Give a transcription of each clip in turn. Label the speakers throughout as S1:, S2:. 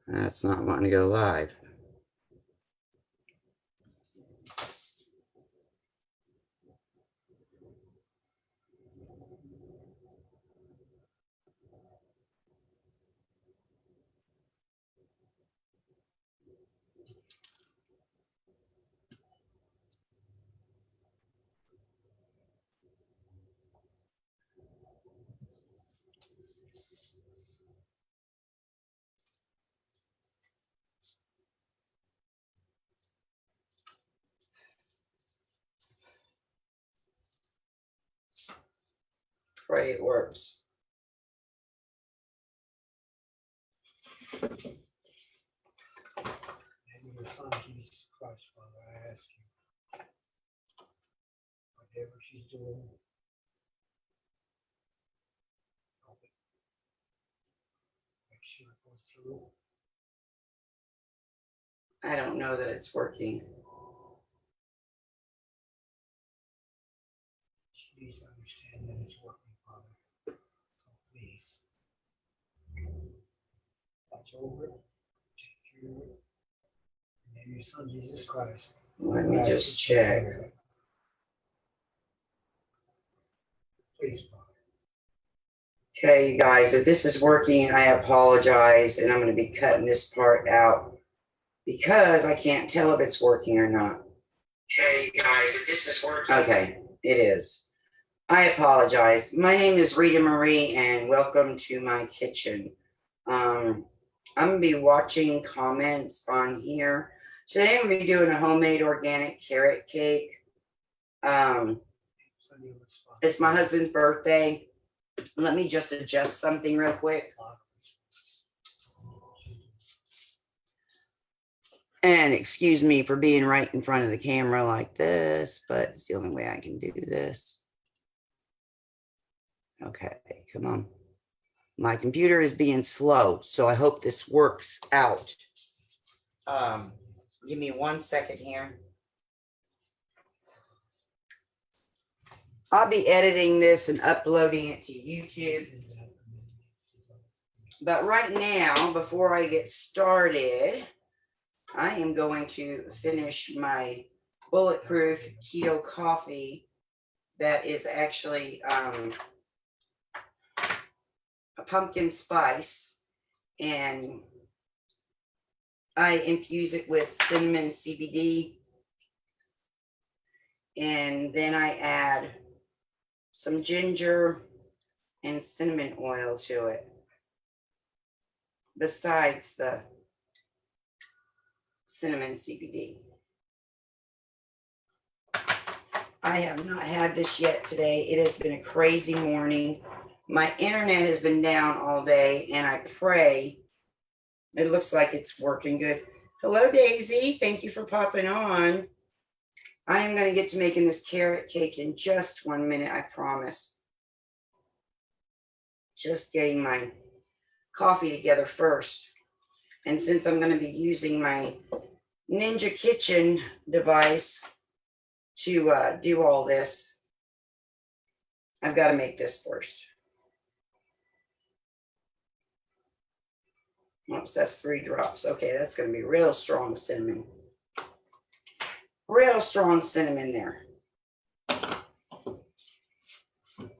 S1: That's not wanting to go live. Pray it works.
S2: And your son, Jesus Christ, Father, I ask you, whatever she's doing, help it. Make sure it goes through.
S1: I don't know that it's working.
S2: She needs to understand that it's working, Father. So please, watch over it, take care of it. In your son, Jesus Christ.
S1: Let me just check.
S2: Please, Father.
S1: Okay, you guys, if this is working, I apologize, and I'm going to be cutting this part out because I can't tell if it's working or not. Okay, you guys, if this is working. Okay, it is. I apologize. My name is Rita Marie, and welcome to my kitchen. I'm going to be watching comments on here. Today, I'm going to be doing a homemade organic carrot cake. It's my husband's birthday. Let me just adjust something real quick. And excuse me for being right in front of the camera like this, but it's the only way I can do this. Okay, come on. My computer is being slow, so I hope this works out. Give me 1 second here. I'll be editing this and uploading it to YouTube. But right now, before I get started, I am going to finish my bulletproof keto coffee that is actually a pumpkin spice, and I infuse it with cinnamon CBD, and then I add some ginger and cinnamon oil to it, besides the cinnamon CBD. I have not had this yet today. It has been a crazy morning. My internet has been down all day, and I pray it looks like it's working good. Hello, Daisy. Thank you for popping on. I am going to get to making this carrot cake in just 1 minute, I promise. Just getting my coffee together first. And since I'm going to be using my Ninja Kitchen device to do all this, I've got to make this first. Oops, that's 3 drops. Okay, that's going to be real strong cinnamon. Real strong cinnamon there.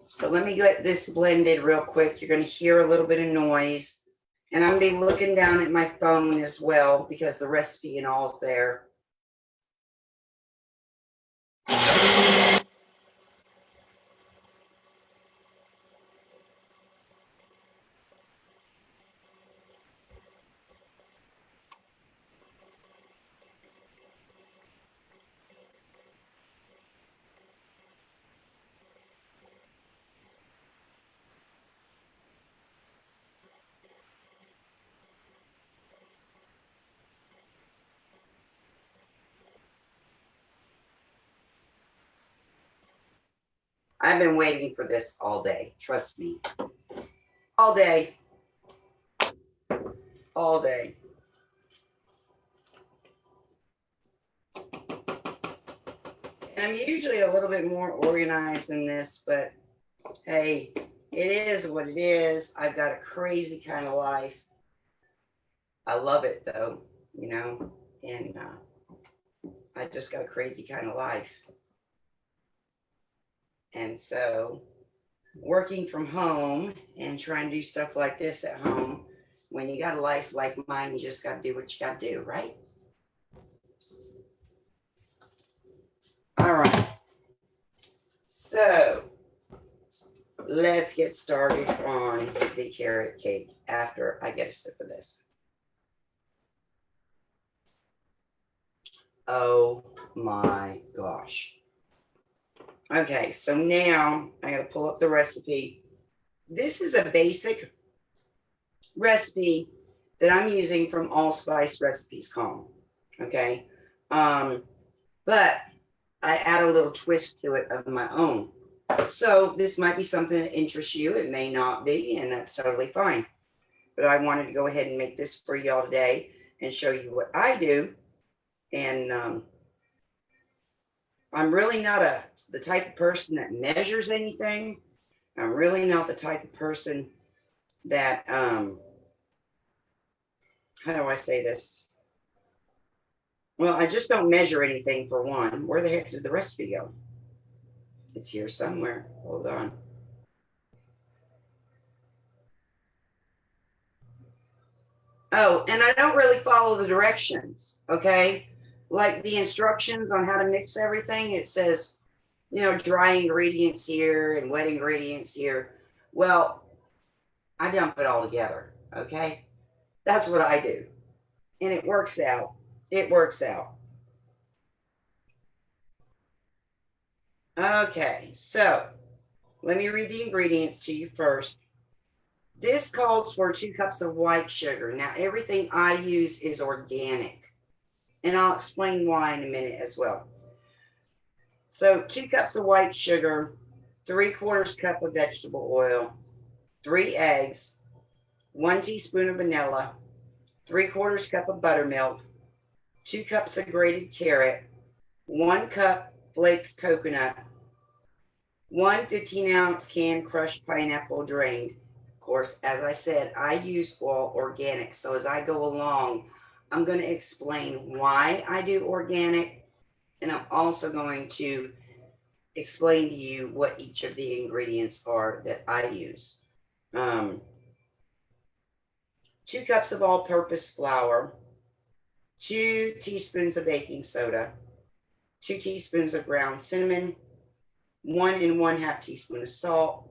S1: So let me get this blended real quick. You're going to hear a little bit of noise. And I'm going to be looking down at my phone as well because the recipe and all is there. I've been waiting for this all day. Trust me. All day. All day. And I'm usually a little bit more organized than this, but hey, it is what it is. I've got a crazy kind of life. I love it though, you know, and I just got a crazy kind of life. And so working from home and trying to do stuff like this at home, when you got a life like mine, you just got to do what you got to do, right? All right. So let's get started on the carrot cake after I get a sip of this. Oh my gosh. Okay, so now I gotta pull up the recipe. This is a basic recipe that I'm using from Allspice Recipes column. Okay. But I add a little twist to it of my own. So this might be something that interests you. It may not be, and that's totally fine. But I wanted to go ahead and make this for y'all today and show you what I do. And I'm really not the type of person that measures anything. I'm really not the type of person that how do I say this? Well, I just don't measure anything for one. Where the heck did the recipe go? It's here somewhere. Hold on. Oh, and I don't really follow the directions, okay? Like the instructions on how to mix everything, it says, you know, dry ingredients here and wet ingredients here. Well, I dump it all together, okay? That's what I do. And it works out. It works out. Okay, so let me read the ingredients to you first. This calls for 2 cups of white sugar. Now, everything I use is organic, and I'll explain why in a minute as well. So 2 cups of white sugar, 3/4 cup of vegetable oil, 3 eggs, 1 teaspoon of vanilla, 3/4 cup of buttermilk, 2 cups of grated carrot, 1 cup flaked coconut, 1 15-ounce canned crushed pineapple drained. Of course, as I said, I use all organic. So as I go along, I'm going to explain why I do organic. And I'm also going to explain to you what each of the ingredients are that I use. 2 cups of all-purpose flour, 2 teaspoons of baking soda, 2 teaspoons of ground cinnamon, 1 1/2 teaspoon of salt,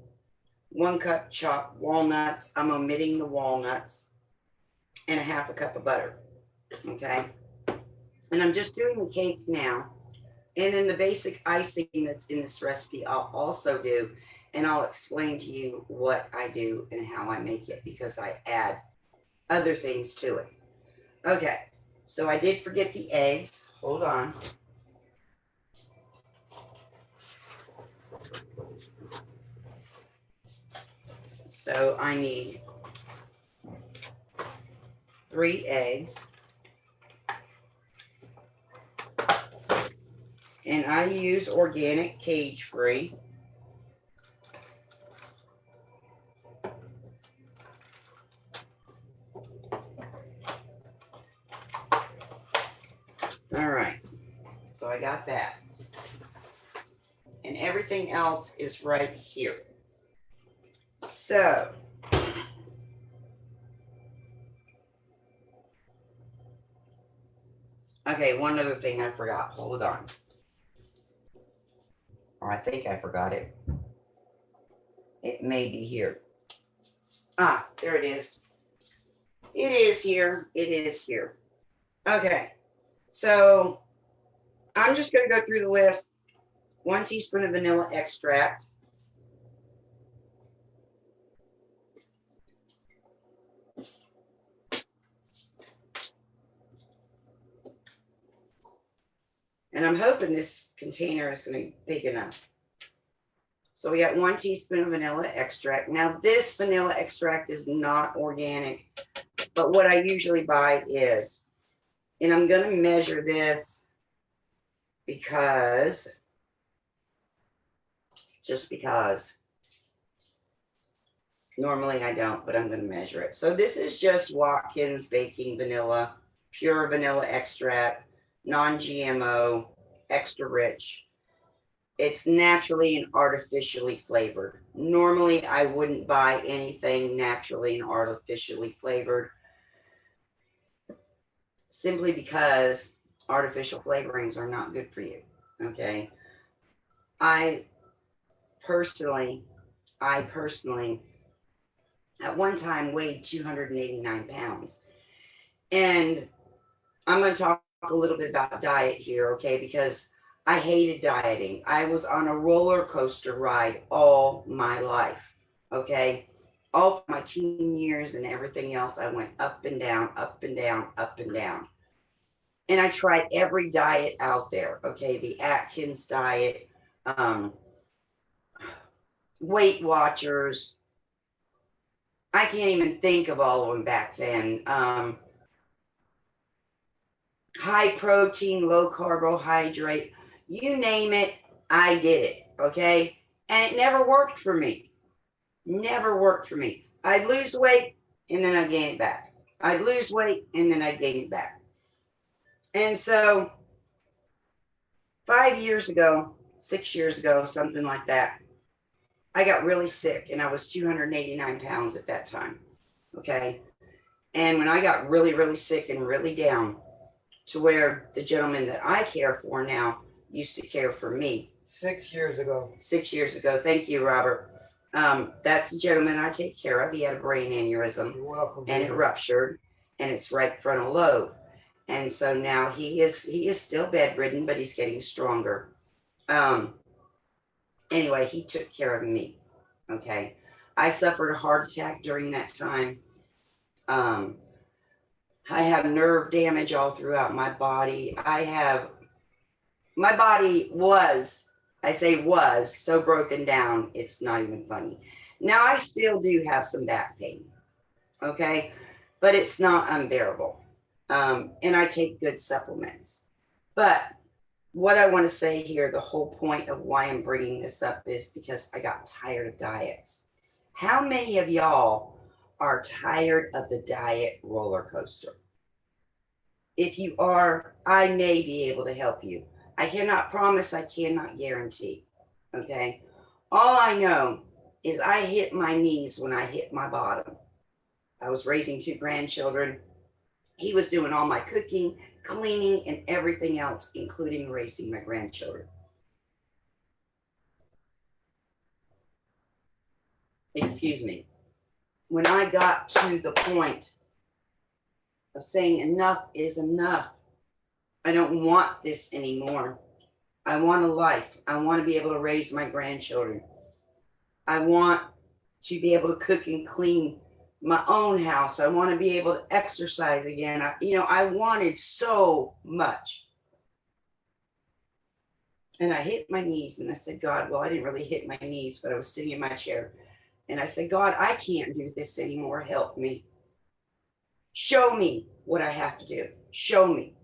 S1: 1 cup chopped walnuts. I'm omitting the walnuts, and 1/2 cup of butter. Okay. And I'm just doing the cake now. And then the basic icing that's in this recipe, I'll also do, and I'll explain to you what I do and how I make it because I add other things to it. Okay. So I did forget the eggs. Hold on. So I need 3 eggs. And I use organic cage-free. All right. So I got that. And everything else is right here. So okay, one other thing I forgot. Hold on. Or I think I forgot it. It may be here. Ah, there it is. It is here. It is here. Okay. So I'm just going to go through the list. 1 teaspoon of vanilla extract. And I'm hoping this container is going to be big enough. So we got 1 teaspoon of vanilla extract. Now this vanilla extract is not organic, but what I usually buy is. And I'm going to measure this because, just because. Normally I don't, but I'm going to measure it. So this is just Watkins baking vanilla, pure vanilla extract, non-GMO, extra rich. It's naturally and artificially flavored. Normally I wouldn't buy anything naturally and artificially flavored simply because artificial flavorings are not good for you. Okay. I personally, I personally at one time weighed 289 pounds. And I'm going to talk a little bit about diet here, okay? Because I hated dieting. I was on a roller coaster ride all my life, okay? All my teen years and everything else, I went up and down, up and down, up and down. And I tried every diet out there, okay? The Atkins diet, um, Weight Watchers. I can't even think of all of them back then. High protein, low carbohydrate, you name it, I did it. Okay. And it never worked for me. Never worked for me. I'd lose weight and then I'd gain it back. I'd lose weight and then I'd gain it back. And so 5 years ago, 6 years ago, something like that, I got really sick and I was 289 pounds at that time. Okay. And when I got really, really sick and really down, to where the gentleman that I care for now used to care for me.
S2: 6 years ago.
S1: 6 years ago. Thank you, Robert. That's the gentleman I take care of. He had a brain aneurysm.
S2: You're welcome.
S1: And it ruptured, and it's right frontal lobe. And so now he is still bedridden, but he's getting stronger. Anyway, he took care of me. Okay. I suffered a heart attack during that time. I have nerve damage all throughout my body. My body was, I say was, so broken down, it's not even funny. Now I still do have some back pain, okay? But it's not unbearable. And I take good supplements. But what I want to say here, the whole point of why I'm bringing this up is because I got tired of diets. How many of y'all are tired of the diet roller coaster? If you are, I may be able to help you. I cannot promise, I cannot guarantee. Okay. All I know is I hit my knees when I hit my bottom. I was raising 2 grandchildren. He was doing all my cooking, cleaning, and everything else, including raising my grandchildren. Excuse me. When I got to the point of saying enough is enough, I don't want this anymore. I want a life. I want to be able to raise my grandchildren. I want to be able to cook and clean my own house. I want to be able to exercise again. I wanted so much. And I hit my knees and I said, God, well, I didn't really hit my knees, but I was sitting in my chair. And I said, God, I can't do this anymore. Help me. Show me what I have to do. Show me.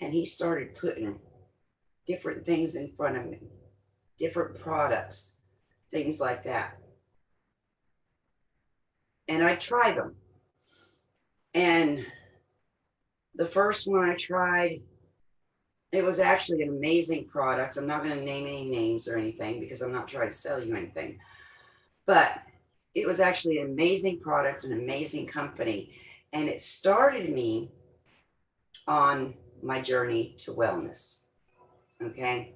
S1: And he started putting different things in front of me, different products, things like that. And I tried them. And the first one I tried, it was actually an amazing product. I'm not going to name any names or anything because I'm not trying to sell you anything. But it was actually an amazing product, an amazing company. And it started me on my journey to wellness. Okay.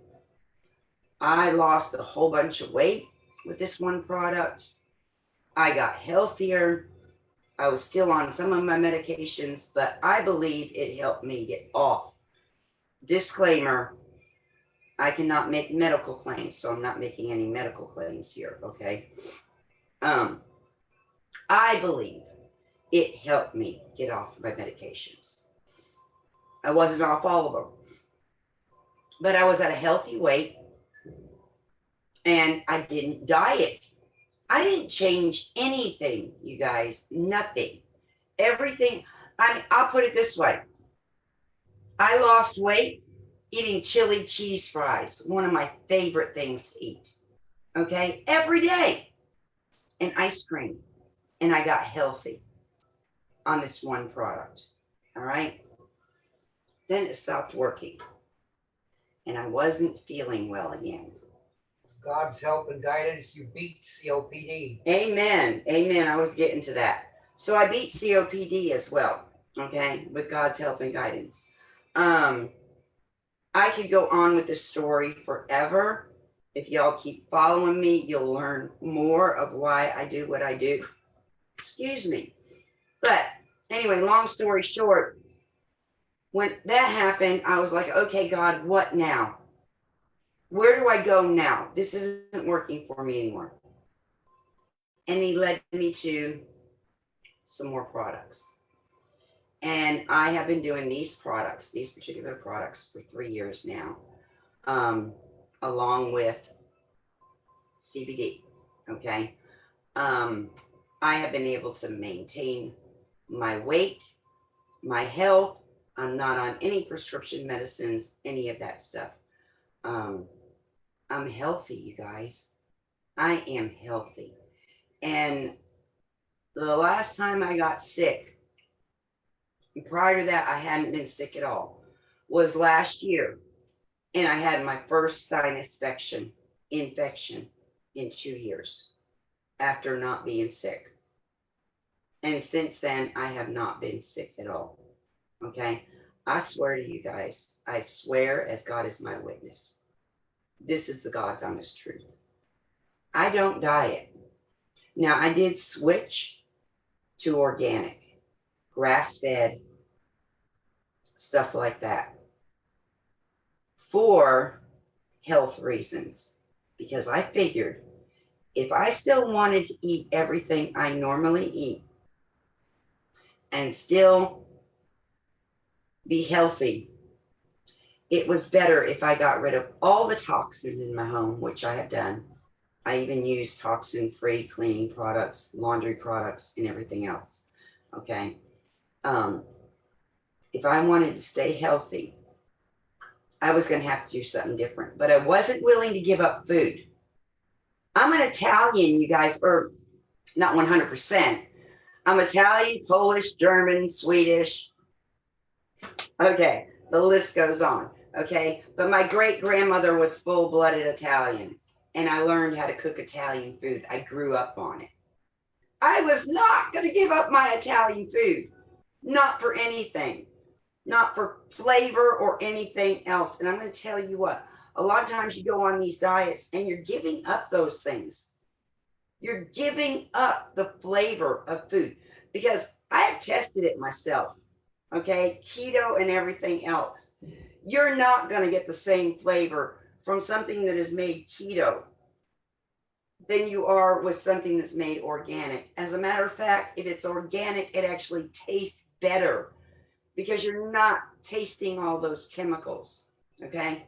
S1: I lost a whole bunch of weight with this one product. I got healthier. I was still on some of my medications, but I believe it helped me get off. Disclaimer, I cannot make medical claims, so I'm not making any medical claims here, okay? I believe it helped me get off my medications. I wasn't off all of them, but I was at a healthy weight and I didn't diet. I didn't change anything, you guys, nothing. Everything, I'll put it this way. I lost weight eating chili cheese fries, one of my favorite things to eat, okay, every day. and ice cream. And I got healthy on this one product. All right. Then it stopped working. And I wasn't feeling well again.
S2: God's help and guidance, you beat COPD.
S1: Amen. Amen. I was getting to that. So I beat COPD as well. Okay. With God's help and guidance. I could go on with this story forever. If y'all keep following me, you'll learn more of why I do what I do. Excuse me. But anyway, long story short, when that happened, I was like, okay, God, what now? Where do I go now? This isn't working for me anymore. And he led me to some more products. And I have been doing these products, these particular products, for 3 years now, along with CBD. Okay. I have been able to maintain my weight, my health. I'm not on any prescription medicines, any of that stuff. I'm healthy, you guys. I am healthy. And the last time I got sick, prior to that, I hadn't been sick at all, was last year. And I had my first sinus infection in 2 years after not being sick. And since then, I have not been sick at all. Okay. I swear to you guys, I swear as God is my witness. This is the God's honest truth. I don't diet. Now, I did switch to organic, grass-fed, stuff like that for health reasons. Because I figured if I still wanted to eat everything I normally eat and still be healthy, it was better if I got rid of all the toxins in my home, which I have done. I even use toxin-free cleaning products, laundry products, and everything else. Okay. If I wanted to stay healthy, I was going to have to do something different, but I wasn't willing to give up food. I'm an Italian, you guys, or not 100%. I'm Italian, Polish, German, Swedish. Okay. The list goes on. Okay. But my great grandmother was full-blooded Italian, and I learned how to cook Italian food. I grew up on it. I was not going to give up my Italian food. Not for anything. Not for flavor or anything else. And I'm going to tell you what, a lot of times you go on these diets and you're giving up those things. You're giving up the flavor of food because I have tested it myself. Okay, keto and everything else. You're not going to get the same flavor from something that is made keto than you are with something that's made organic. As a matter of fact, if it's organic, it actually tastes better because you're not tasting all those chemicals. Okay.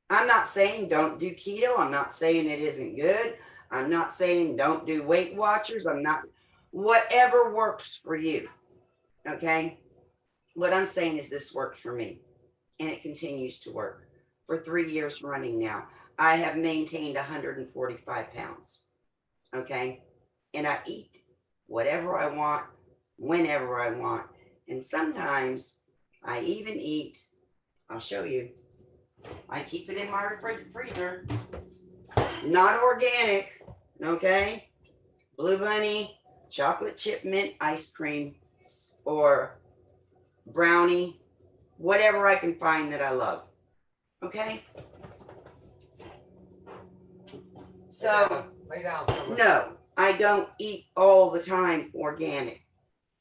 S1: I'm not saying don't do keto. I'm not saying it isn't good. I'm not saying don't do Weight Watchers. Whatever works for you. Okay. What I'm saying is this worked for me and it continues to work for 3 years running now. I have maintained 145 pounds. Okay. And I eat whatever I want, whenever I want. And sometimes I even eat, I'll show you. I keep it in my freezer. Not organic. Okay. Blue Bunny, chocolate chip mint ice cream, or brownie, whatever I can find that I love. Okay. So,
S2: lay down.
S1: No, I don't eat all the time organic.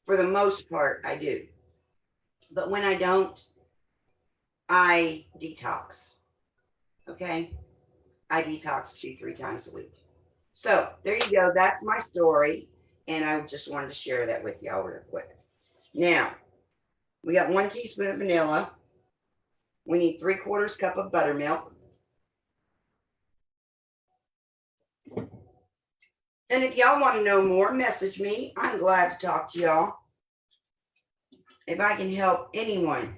S1: For the most part, I do. But when I don't, I detox. Okay. I detox 2-3 times a week. So there you go. That's my story. And I just wanted to share that with y'all real quick. Now, we got 1 teaspoon of vanilla. We need 3/4 cup of buttermilk. And if y'all want to know more, message me. I'm glad to talk to y'all. If I can help anyone,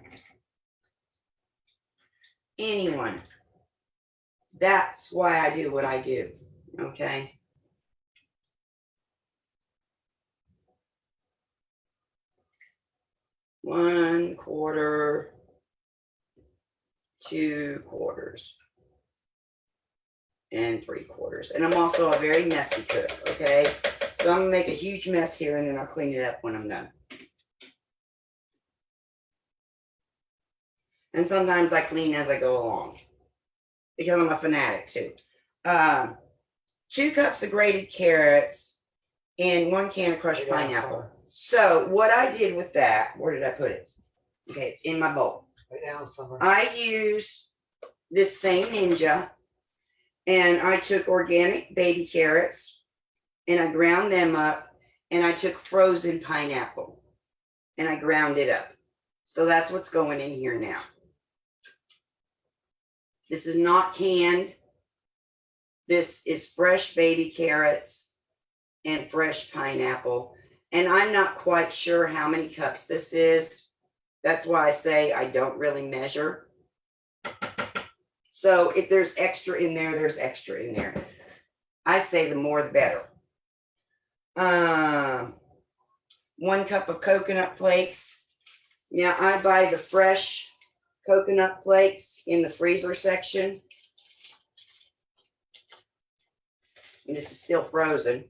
S1: that's why I do what I do. Okay. 1/4, 2/4, and 3/4. And I'm also a very messy cook, okay? So I'm gonna make a huge mess here and then I'll clean it up when I'm done. And sometimes I clean as I go along because I'm a fanatic too. 2 cups of grated carrots and 1 can of crushed pineapple. So what I did with that, where did I put it? Okay, it's in my bowl.
S2: Lay down somewhere.
S1: I used this same Ninja and I took organic baby carrots and I ground them up and I took frozen pineapple and I ground it up. So that's what's going in here now. This is not canned. This is fresh baby carrots and fresh pineapple. And I'm not quite sure how many cups this is. That's why I say I don't really measure. So if there's extra in there, there's extra in there. I say the more the better. 1 cup of coconut flakes. Now I buy the fresh coconut flakes in the freezer section. And this is still frozen.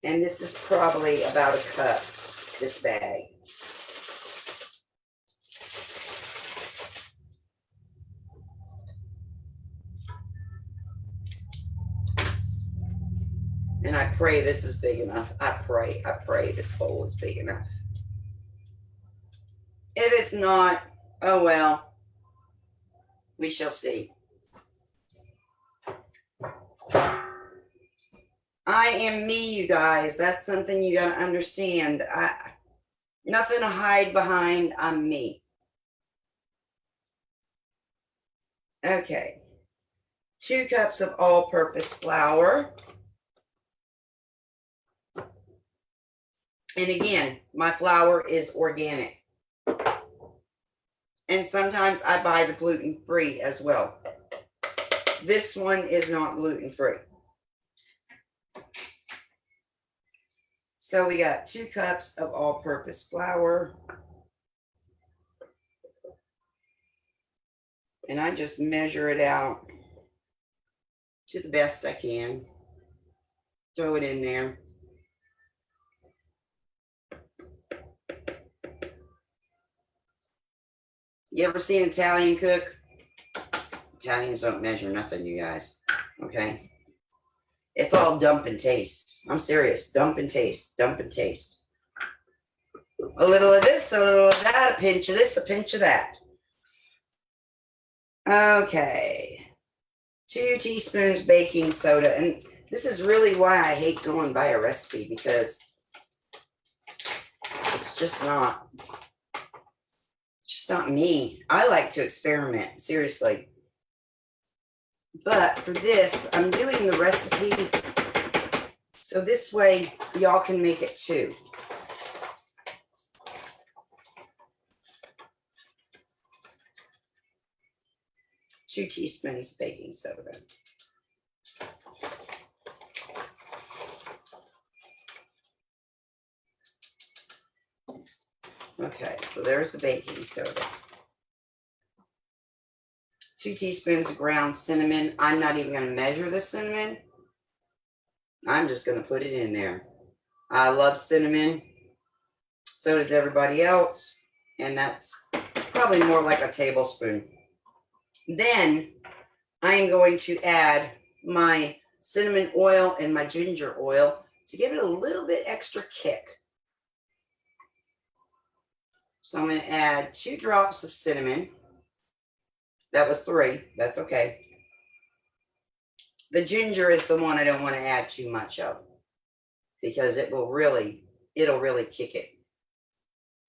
S1: And this is probably about a cup, this bag. And I pray this is big enough. I pray this bowl is big enough. If it's not, oh well, we shall see. I am me, you guys. That's something you gotta understand. Nothing to hide behind. I'm me. Okay. 2 cups of all-purpose flour. And again, my flour is organic. And sometimes I buy the gluten-free as well. This one is not gluten-free. So we got 2 cups of all-purpose flour. And I just measure it out to the best I can. Throw it in there. You ever seen an Italian cook? Italians don't measure nothing, you guys. Okay? It's all dump and taste. I'm serious. Dump and taste. Dump and taste. A little of this, a little of that, a pinch of this, a pinch of that. Okay. 2 teaspoons baking soda. And this is really why I hate going by a recipe, because it's just not me. I like to experiment, seriously. But for this, I'm doing the recipe so this way y'all can make it too. Two teaspoons baking soda. Okay, so there's the baking soda. 2 teaspoons of ground cinnamon. I'm not even going to measure the cinnamon. I'm just going to put it in there. I love cinnamon. So does everybody else. And that's probably more like a tablespoon. Then I am going to add my cinnamon oil and my ginger oil to give it a little bit extra kick. So I'm going to add 2 drops of cinnamon. That was 3. That's okay. The ginger is the one I don't want to add too much of, because it'll really kick it.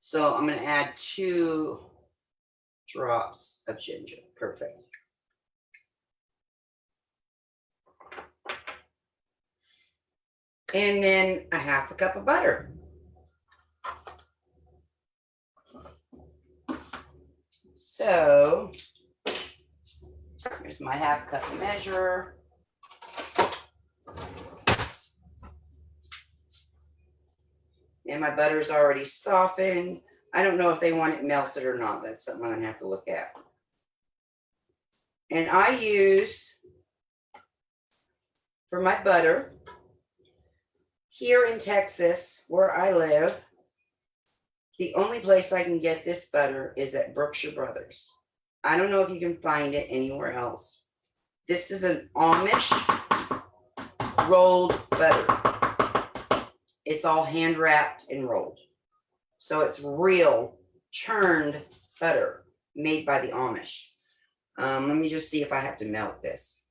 S1: So I'm going to add 2 drops of ginger. Perfect. And then a 1/2 cup of butter. So here's my 1/2 cup measure. And my butter's already softened. I don't know if they want it melted or not. That's something I'm going to have to look at. And I use, for my butter, here in Texas, where I live, the only place I can get this butter is at Berkshire Brothers. I don't know if you can find it anywhere else. This is an Amish rolled butter. It's all hand wrapped and rolled. So it's real churned butter made by the Amish. Let me just see if I have to melt this.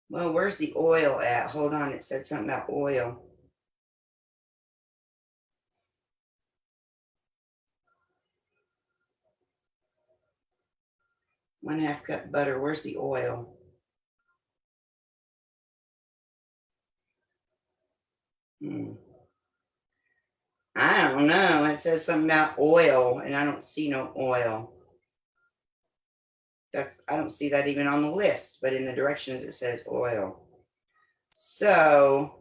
S1: Well, where's the oil at? Hold on, it said something about oil. 1/2 cup butter. Where's the oil? I don't know. It says something about oil, and I don't see no oil. I don't see that even on the list, but in the directions it says oil. So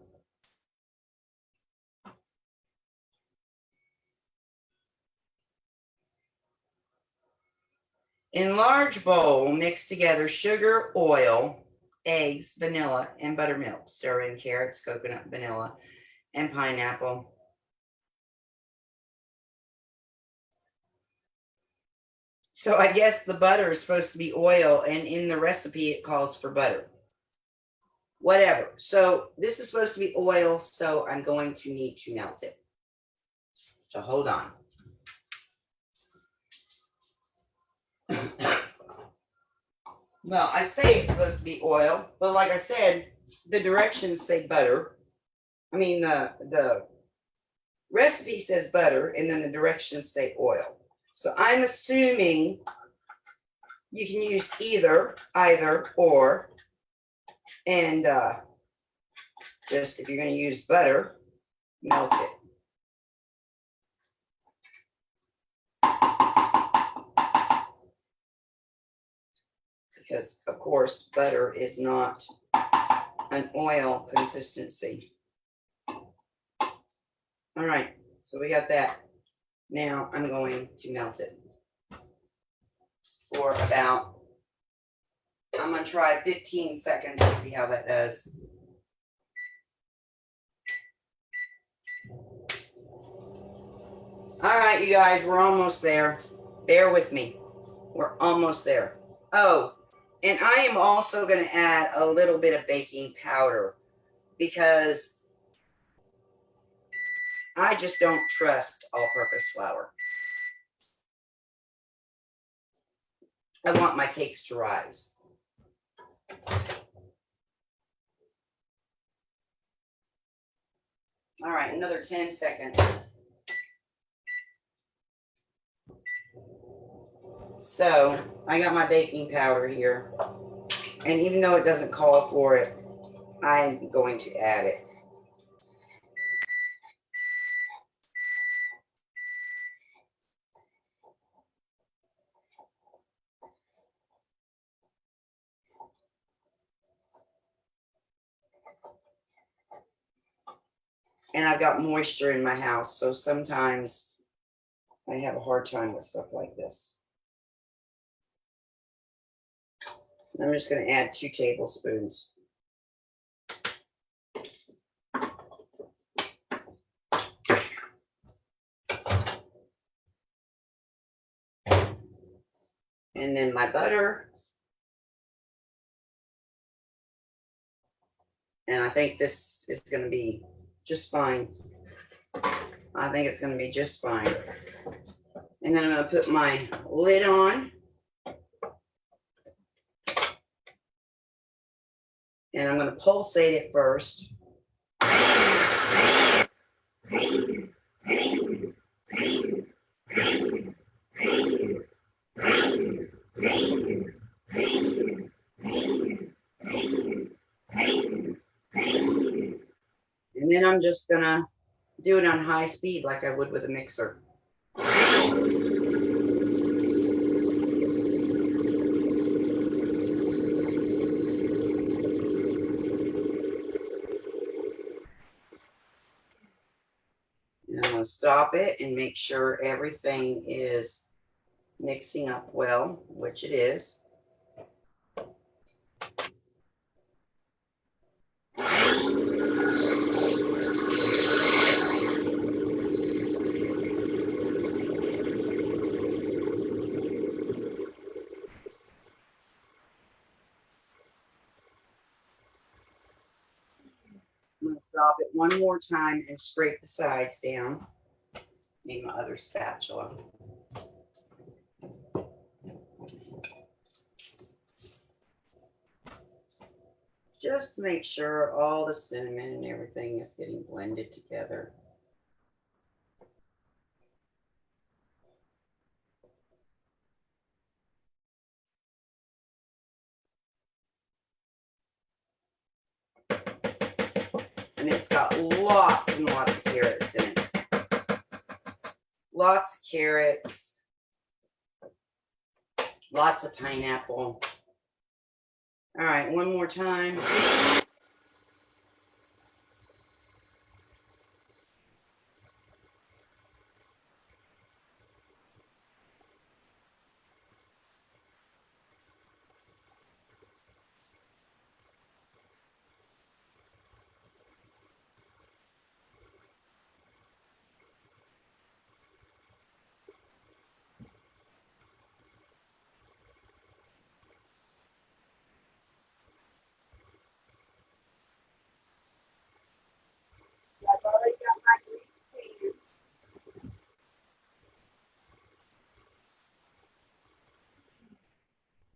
S1: in large bowl, mix together sugar, oil, eggs, vanilla, and buttermilk. Stir in carrots, coconut, vanilla, and pineapple. So I guess the butter is supposed to be oil, and in the recipe it calls for butter. Whatever. So this is supposed to be oil, so I'm going to need to melt it. So hold on. Well, I say it's supposed to be oil, but like I said, the directions say butter. I mean, the recipe says butter, and then the directions say oil. So I'm assuming you can use either, or, and just if you're going to use butter, melt it. Because, of course, butter is not an oil consistency. All right, so we got that. Now I'm going to melt it for about, I'm going to try 15 seconds and see how that does. All right, you guys, we're almost there. Bear with me. We're almost there. Oh, and I am also going to add a little bit of baking powder because I just don't trust all-purpose flour. I want my cakes to rise. All right, another 10 seconds. So I got my baking powder here. And even though it doesn't call for it, I'm going to add it. And I've got moisture in my house, so sometimes I have a hard time with stuff like this. I'm just going to add 2 tablespoons. And then my butter. And I think this is going to be just fine. I think it's going to be just fine. And then I'm going to put my lid on. And I'm going to pulsate it first. And then I'm just going to Do it on high speed like I would with a mixer. And I'm going to stop it and make sure everything is mixing up well, which it is. I'm going to stop it one more time and scrape the sides down. Need my other spatula. Just to make sure all the cinnamon and everything is getting blended together. And it's got lots and lots of carrots in it. Lots of carrots. Lots of pineapple. All right, one more time. I've already got my grease pan.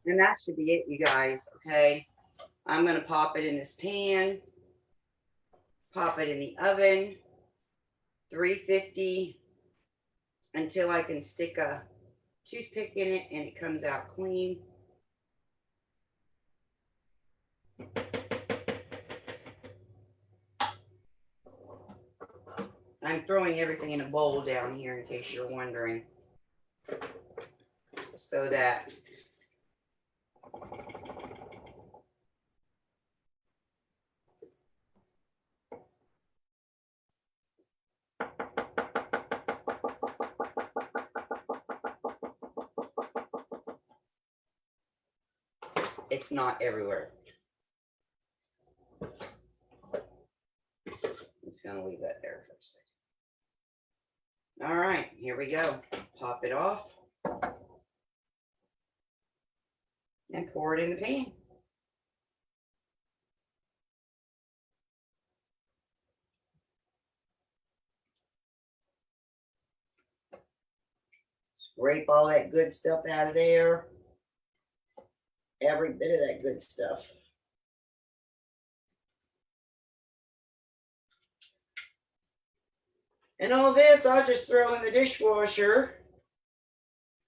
S1: And that should be it, you guys, okay? I'm going to pop it in this pan, pop it in the oven, 350, until I can stick a toothpick in it and it comes out clean. I'm throwing everything in a bowl down here in case you're wondering, so that it's not everywhere. I'm just going to leave that there for a second. All right, here we go. Pop it off and pour it in the pan. Scrape all that good stuff out of there. Every bit of that good stuff. And all this, I'll just throw in the dishwasher,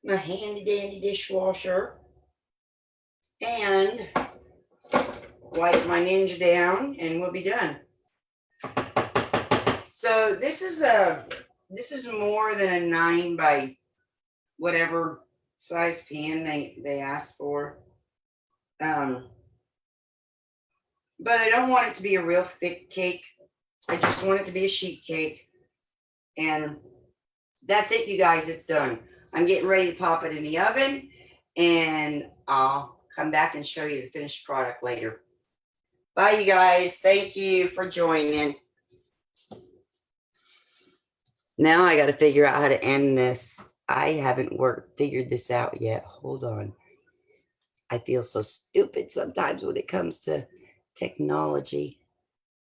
S1: my handy dandy dishwasher, and wipe my Ninja down, and we'll be done. So this is more than a 9 by whatever size pan they asked for. But I don't want it to be a real thick cake. I just want it to be a sheet cake. And that's it, you guys. It's done. I'm getting ready to pop it in the oven, and I'll come back and show you the finished product later. Bye, you guys. Thank you for joining. Now I got to figure out how to end this. I haven't figured this out yet. Hold on. I feel so stupid sometimes when it comes to technology.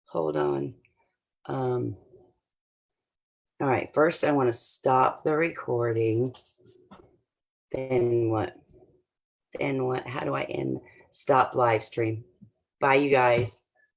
S1: Hold on. All right, first I want to stop the recording. Then what? Then what? How do I end? Stop live stream. Bye, you guys.